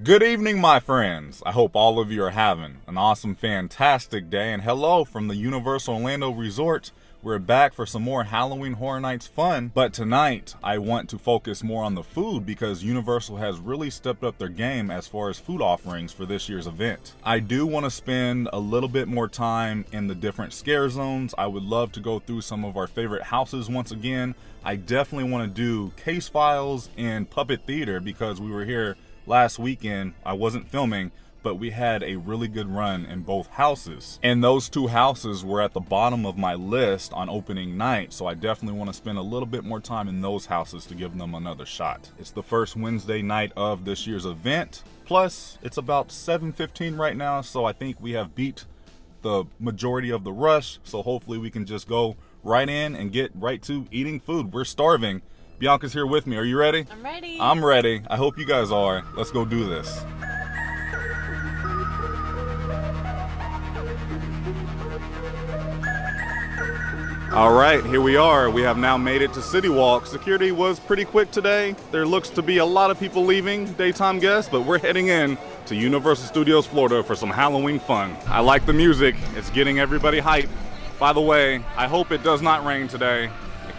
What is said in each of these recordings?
Good evening, my friends. I hope all of you are having an awesome, fantastic day. And hello from the Universal Orlando Resort. We're back for some more Halloween Horror Nights fun. But tonight, I want to focus more on the food because Universal has really stepped up their game as far as food offerings for this year's event. I do want to spend a little bit more time in the different scare zones. I would love to go through some of our favorite houses once again. I definitely want to do Case Files and Puppet Theater because we were here last weekend. I wasn't filming, but we had a really good run in both houses. And those two houses were at the bottom of my list on opening night, so I definitely want to spend a little bit more time in those houses to give them another shot. It's the first Wednesday night of this year's event, plus it's about 7:15 right now, so I think we have beat the majority of the rush, so hopefully we can just go right in and get right to eating food. We're starving. Bianca's here with me. Are you ready? I'm ready. I'm ready. I hope you guys are. Let's go do this. All right, here we are. We have now made it to City Walk. Security was pretty quick today. There looks to be a lot of people leaving, daytime guests, but we're heading in to Universal Studios Florida for some Halloween fun. I like the music. It's getting everybody hyped. By the way, I hope it does not rain today.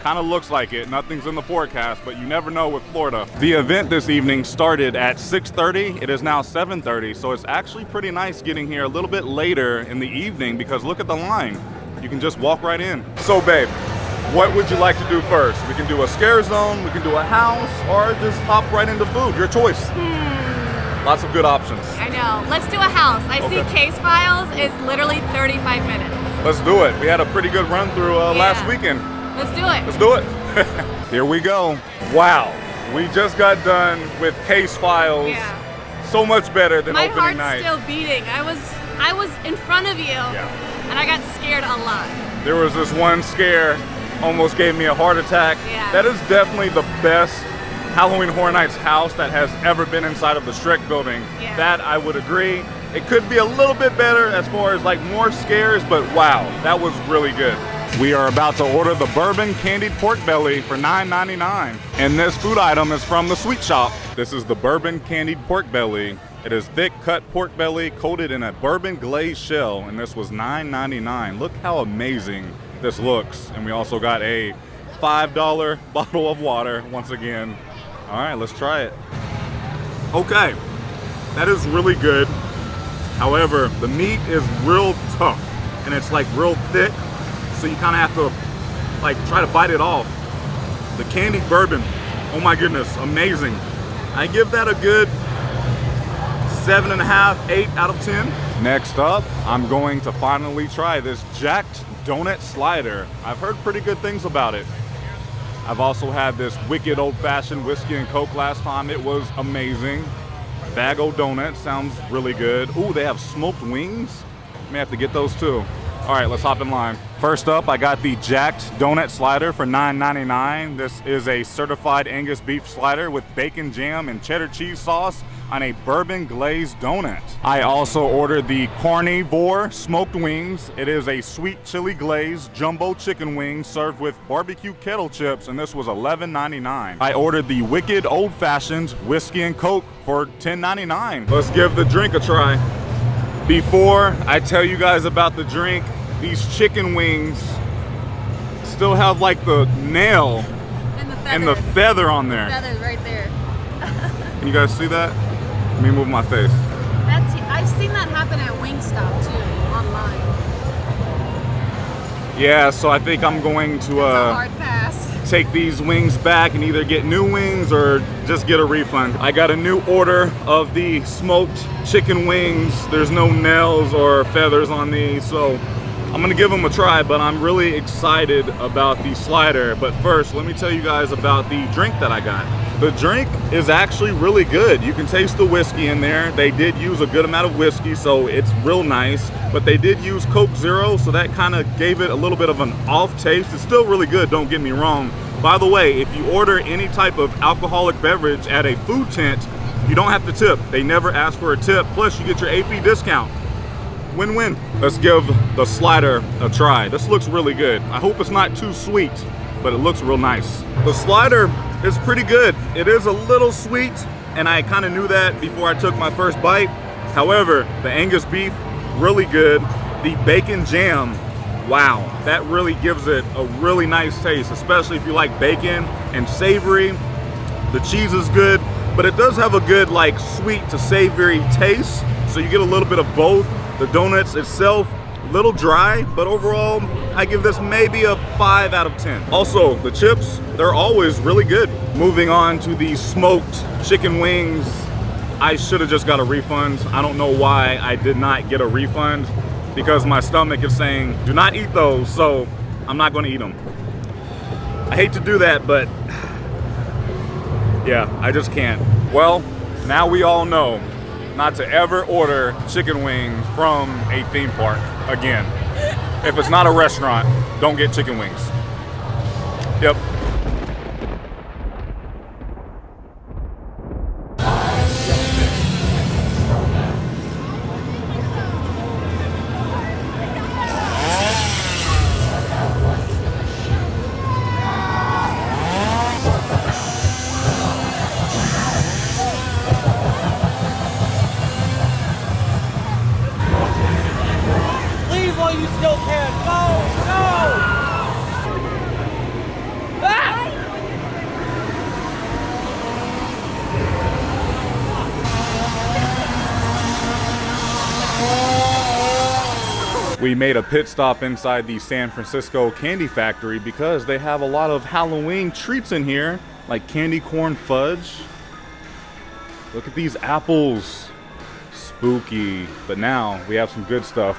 Kind of looks like it. Nothing's in the forecast, but you never know with Florida. The event this evening started at 6:30. It is now 7:30, so it's actually pretty nice getting here a little bit later in the evening because look at the line. You can just walk right in. So babe, what would you like to do first? We can do a scare zone, we can do a house, or just hop right into food. Your choice. Lots of good options. I know. Let's do a house. I see Case Files is literally 35 minutes. Let's do it. We had a pretty good run through last weekend. Let's do it. Let's do it. Here we go. Wow. We just got done with Case Files. Yeah. So much better than My opening night. My heart's still beating. I was in front of you, and I got scared a lot. There was this one scare, almost gave me a heart attack. Yeah. That is definitely the best Halloween Horror Nights house that has ever been inside of the Shrek building. Yeah. That I would agree. It could be a little bit better as far as like more scares, but wow, that was really good. We are about to order the Bourbon Candied Pork Belly for $9.99. And this food item is from the Sweet Shop. This is the Bourbon Candied Pork Belly. It is thick cut pork belly coated in a bourbon glazed shell, and this was $9.99. Look how amazing this looks. And we also got a $5 bottle of water once again. All right, let's try it. Okay, that is really good. However, the meat is real tough and it's like real thick. So you kind of have to like try to bite it off. The candied bourbon, oh my goodness, amazing. I give that a good 7.5, 8 out of 10. Next up, I'm going to finally try this Jacked Donut Slider. I've heard pretty good things about it. I've also had this wicked old-fashioned whiskey and Coke last time. It was amazing. Bag o' donuts sounds really good. Ooh, they have smoked wings. May have to get those too. All right, let's hop in line. First up, I got the Jacked Donut Slider for $9.99. This is a certified Angus beef slider with bacon jam and cheddar cheese sauce on a bourbon glazed donut. I also ordered the Carnivore smoked wings. It is a sweet chili glazed jumbo chicken wing served with barbecue kettle chips, and this was $11.99. I ordered the Wicked Old Fashioned whiskey and Coke for $10.99. Let's give the drink a try. Before I tell you guys about the drink, these chicken wings still have like the nail and the feather on there. The feather's right there. Can you guys see that? Let me move my face. I've seen that happen at Wingstop too, online. Yeah, so I think I'm going to hard pass. Take these wings back and either get new wings or just get a refund. I got a new order of the smoked chicken wings. There's no nails or feathers on these, so I'm gonna give them a try, but I'm really excited about the slider. But first, let me tell you guys about the drink that I got. The drink is actually really good. You can taste the whiskey in there. They did use a good amount of whiskey, so it's real nice. But they did use Coke Zero, so that kind of gave it a little bit of an off taste. It's still really good, don't get me wrong. By the way, if you order any type of alcoholic beverage at a food tent, you don't have to tip. They never ask for a tip. Plus, you get your AP discount. Win-win. Let's give the slider a try. This looks really good. I hope it's not too sweet, but it looks real nice. The slider is pretty good. It is a little sweet, and I kind of knew that before I took my first bite. However, the Angus beef, really good. The bacon jam, wow, that really gives it a really nice taste, especially if you like bacon and savory. The cheese is good, but it does have a good like sweet to savory taste, so you get a little bit of both. The donuts itself, a little dry, but overall, I give this maybe a 5 out of 10. Also, the chips, they're always really good. Moving on to the smoked chicken wings, I should have just got a refund. I don't know why I did not get a refund, because my stomach is saying, do not eat those, so I'm not gonna eat them. I hate to do that, but yeah, I just can't. Well, now we all know not to ever order chicken wings from a theme park again. If it's not a restaurant, don't get chicken wings. Yep. You still can. Go! Go! Ah! We made a pit stop inside the San Francisco Candy Factory because they have a lot of Halloween treats in here, like candy corn fudge. Look at these apples. Spooky. But now we have some good stuff.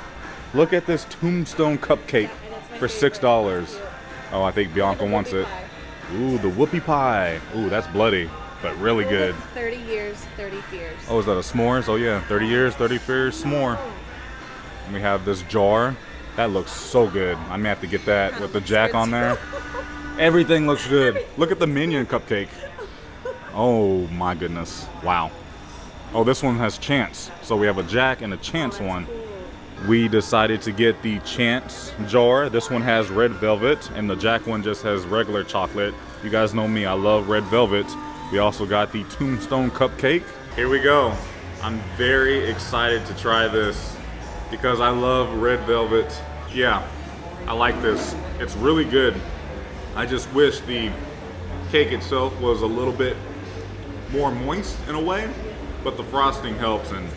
Look at this tombstone cupcake for $6. Oh, I think Bianca wants it. Ooh, the whoopie pie. Ooh, that's bloody, but really good. 30 years, 30 fears. Oh, is that a s'mores? Oh yeah, 30 years, 30 fears s'more. And we have this jar. That looks so good. I may have to get that with the Jack on there. Everything looks good. Look at the Minion cupcake. Oh my goodness. Wow. Oh, this one has Chance. So we have a Jack and a Chance one. We decided to get the Chance jar. This one has red velvet, and the Jack one just has regular chocolate. You guys know me, I love red velvet. We also got the Tombstone cupcake. Here we go. I'm very excited to try this because I love red velvet. Yeah, I like this. It's really good. I just wish the cake itself was a little bit more moist in a way, but the frosting helps, and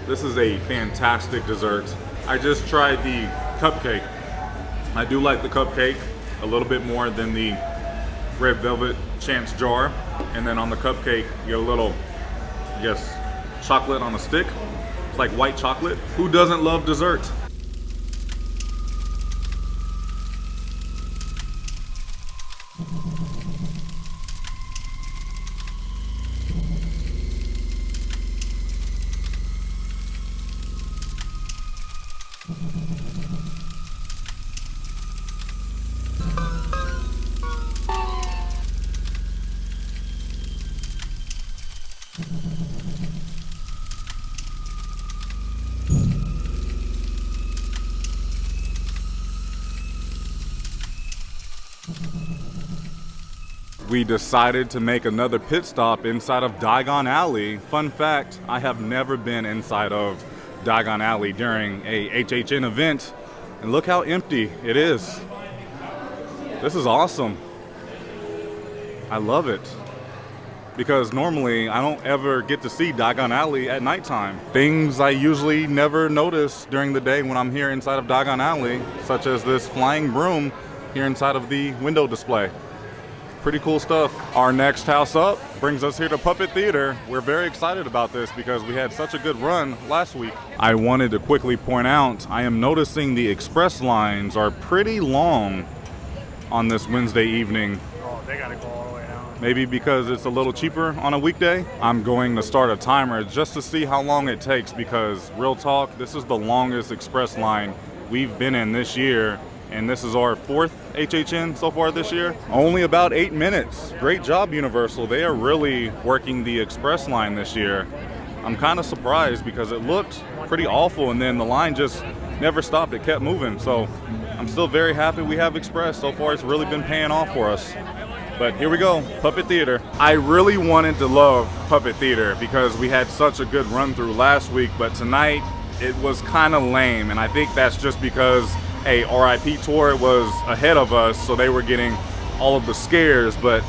this is a fantastic dessert. I just tried the cupcake. I do like the cupcake a little bit more than the red velvet Chance jar. And then on the cupcake, you get a little, yes, chocolate on a stick. It's like white chocolate. Who doesn't love dessert? We decided to make another pit stop inside of Diagon Alley. Fun fact, I have never been inside of Diagon Alley during a HHN event, and look how empty it is. This is awesome. I love it. Because normally I don't ever get to see Diagon Alley at nighttime. Things I usually never notice during the day when I'm here inside of Diagon Alley, such as this flying broom here inside of the window display. Pretty cool stuff. Our next house up brings us here to Puppet Theater. We're very excited about this because we had such a good run last week. I wanted to quickly point out, I am noticing the express lines are pretty long on this Wednesday evening. Oh, they gotta go all the way down. Maybe because it's a little cheaper on a weekday. I'm going to start a timer just to see how long it takes, because real talk, this is the longest express line we've been in this year. And this is our 4th HHN so far this year. Only about 8 minutes. Great job, Universal. They are really working the express line this year. I'm kind of surprised because it looked pretty awful, and then the line just never stopped. It kept moving. So I'm still very happy we have express. So far, it's really been paying off for us. But here we go, Puppet Theater. I really wanted to love Puppet Theater because we had such a good run through last week, but tonight it was kind of lame, and I think that's just because, hey, RIP Tour was ahead of us, so they were getting all of the scares. But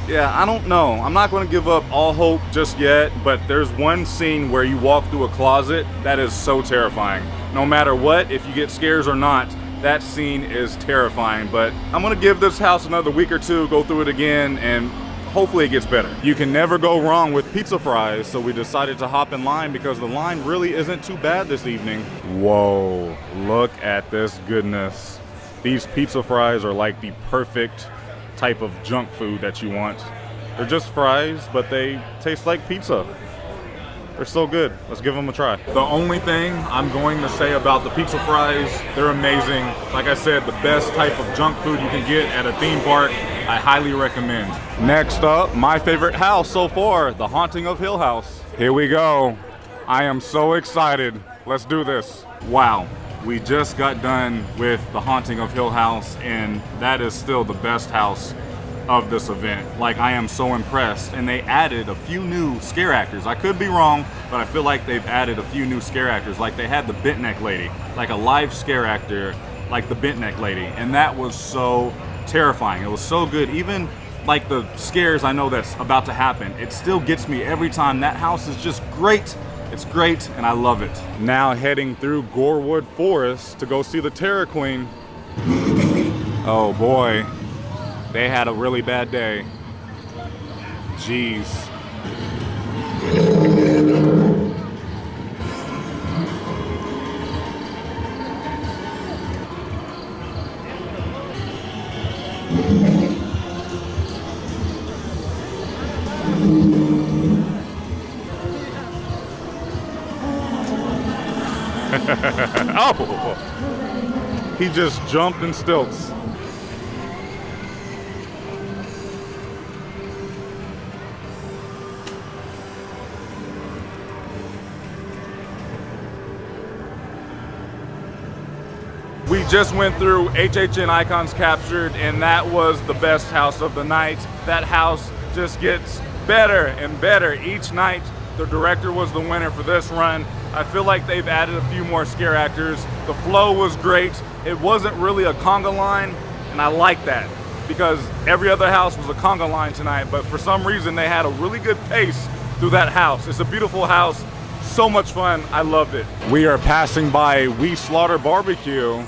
yeah, I don't know. I'm not going to give up all hope just yet, but there's one scene where you walk through a closet that is so terrifying. No matter what, if you get scares or not, that scene is terrifying. But I'm going to give this house another week or two, go through it again, and hopefully it gets better. You can never go wrong with pizza fries, so we decided to hop in line because the line really isn't too bad this evening. Whoa, look at this goodness. These pizza fries are like the perfect type of junk food that you want. They're just fries, but they taste like pizza. They're so good. Let's give them a try. The only thing I'm going to say about the pizza fries, they're amazing. Like I said, the best type of junk food you can get at a theme park. I highly recommend. Next up, my favorite house so far, The Haunting of Hill House. Here we go. I am so excited. Let's do this. Wow. We just got done with The Haunting of Hill House, and that is still the best house of this event. Like, I am so impressed. And they added a few new scare actors. I could be wrong, but I feel like they've added a few new scare actors. Like, they had the bent neck lady, like a live scare actor, like the bent neck lady. And that was so terrifying. It was so good. Even like the scares I know that's about to happen, it still gets me every time. That house is just great. It's great, and I love it. Now heading through Gore Wood Forest to go see the Terror Queen. Oh boy, they had a really bad day. Jeez. Oh! He just jumped in stilts. We just went through HHN Icons Captured, and that was the best house of the night. That house just gets better and better each night. The director was the winner for this run. I feel like they've added a few more scare actors. The flow was great. It wasn't really a conga line, and I like that because every other house was a conga line tonight, but for some reason they had a really good pace through that house. It's a beautiful house, so much fun. I loved it. We are passing by We Slaughter Barbecue.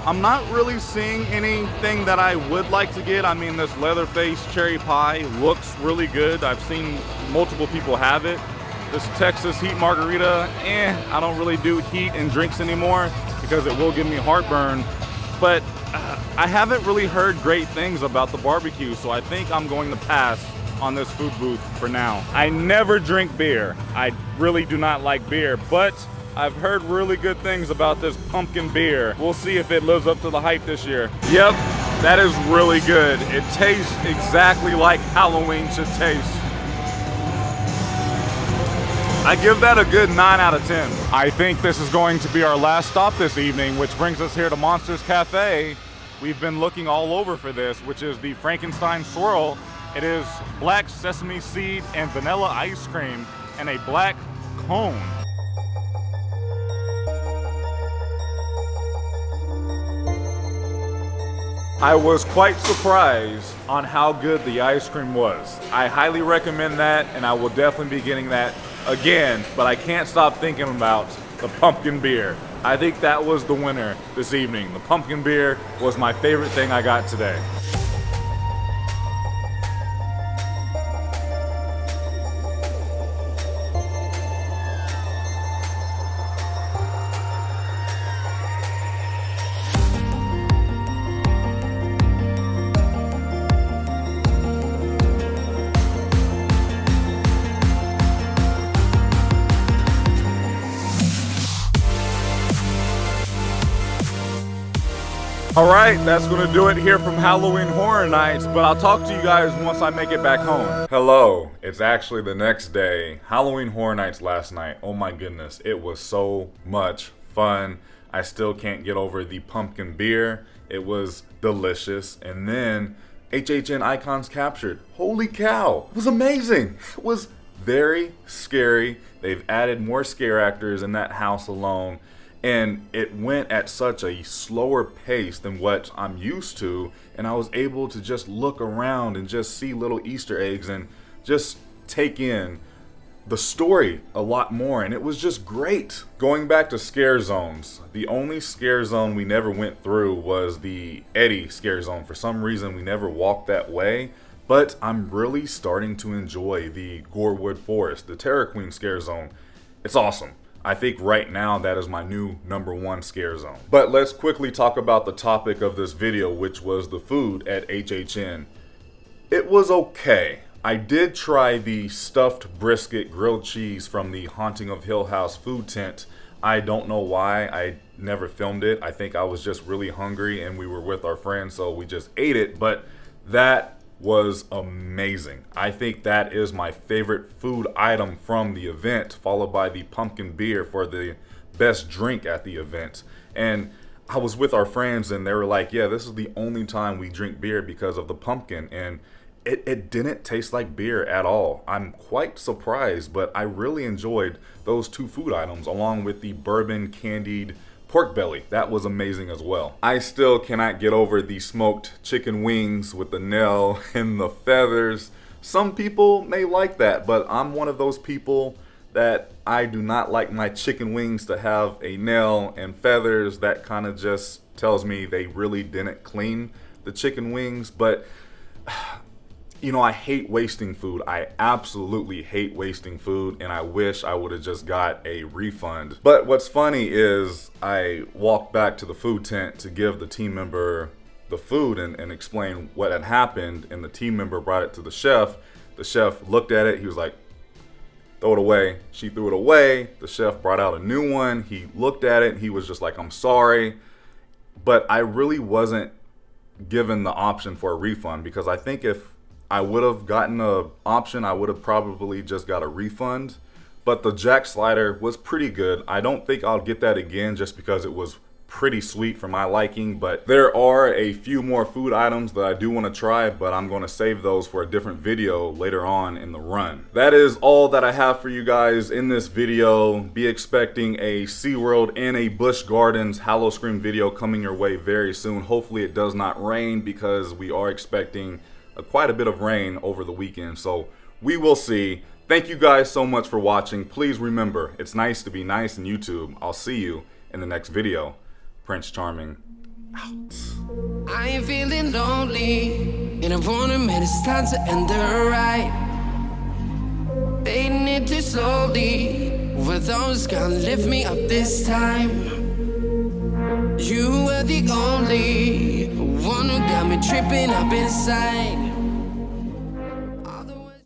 I'm not really seeing anything that I would like to get. I mean, this Leatherface cherry pie looks really good. I've seen multiple people have it. This Texas heat margarita, I don't really do heat and drinks anymore because it will give me heartburn. But I haven't really heard great things about the barbecue, so I think I'm going to pass on this food booth for now. I never drink beer. I really do not like beer, but I've heard really good things about this pumpkin beer. We'll see if it lives up to the hype this year. Yep, that is really good. It tastes exactly like Halloween should taste. I give that a good 9 out of 10. I think this is going to be our last stop this evening, which brings us here to Monsters Cafe. We've been looking all over for this, which is the Frankenstein Swirl. It is black sesame seed and vanilla ice cream and a black cone. I was quite surprised on how good the ice cream was. I highly recommend that, and I will definitely be getting that again, but I can't stop thinking about the pumpkin beer. I think that was the winner this evening. The pumpkin beer was my favorite thing I got today. All right, that's gonna do it here from Halloween Horror Nights, but I'll talk to you guys once I make it back home. Hello, it's actually the next day. Halloween Horror Nights last night. Oh my goodness, it was so much fun. I still can't get over the pumpkin beer. It was delicious. And then HHN Icons captured. Holy cow, it was amazing. It was very scary. They've added more scare actors in that house alone, and it went at such a slower pace than what I'm used to, and I was able to just look around and just see little Easter eggs and just take in the story a lot more, and it was just great. Going back to scare zones, the only scare zone we never went through was the Eddie scare zone. For some reason we never walked that way, but I'm really starting to enjoy the Gore Wood Forest, the Terror Queen scare zone. It's awesome. I think right now that is my new #1 scare zone. But let's quickly talk about the topic of this video, which was the food at HHN. It was okay. I did try the stuffed brisket grilled cheese from the Haunting of Hill House food tent. I don't know why I never filmed it. I think I was just really hungry and we were with our friends, so we just ate it, but that was amazing. I think that is my favorite food item from the event, followed by the pumpkin beer for the best drink at the event. And I was with our friends and they were like, yeah, this is the only time we drink beer because of the pumpkin, and it didn't taste like beer at all. I'm quite surprised, but I really enjoyed those two food items along with the bourbon candied pork belly. That was amazing as well. I still cannot get over the smoked chicken wings with the nail and the feathers. Some people may like that, but I'm one of those people that I do not like my chicken wings to have a nail and feathers. That kind of just tells me they really didn't clean the chicken wings. But you know, I hate wasting food. I absolutely hate wasting food, and I wish I would have just got a refund. But what's funny is I walked back to the food tent to give the team member the food and explain what had happened, and the team member brought it to the chef. The chef looked at it. He was like, throw it away. She threw it away. The chef brought out a new one. He looked at it and he was just like, I'm sorry. But I really wasn't given the option for a refund, because I think if I would have gotten an option, I would have probably just got a refund. But the Jack Slider was pretty good. I don't think I'll get that again just because it was pretty sweet for my liking. But there are a few more food items that I do want to try, but I'm going to save those for a different video later on in the run. That is all that I have for you guys in this video. Be expecting a SeaWorld and a Busch Gardens Howl-O-Scream video coming your way very soon. Hopefully it does not rain, because we are expecting quite a bit of rain over the weekend, so we will see. Thank you guys so much for watching. Please remember, it's nice to be nice in YouTube. I'll see you in the next video. Prince Charming, out. I ain't feeling lonely, and I wanna admit it's time to end the ride. Fading it too slowly, with those gonna lift me up this time. You were the only one who got me tripping up inside.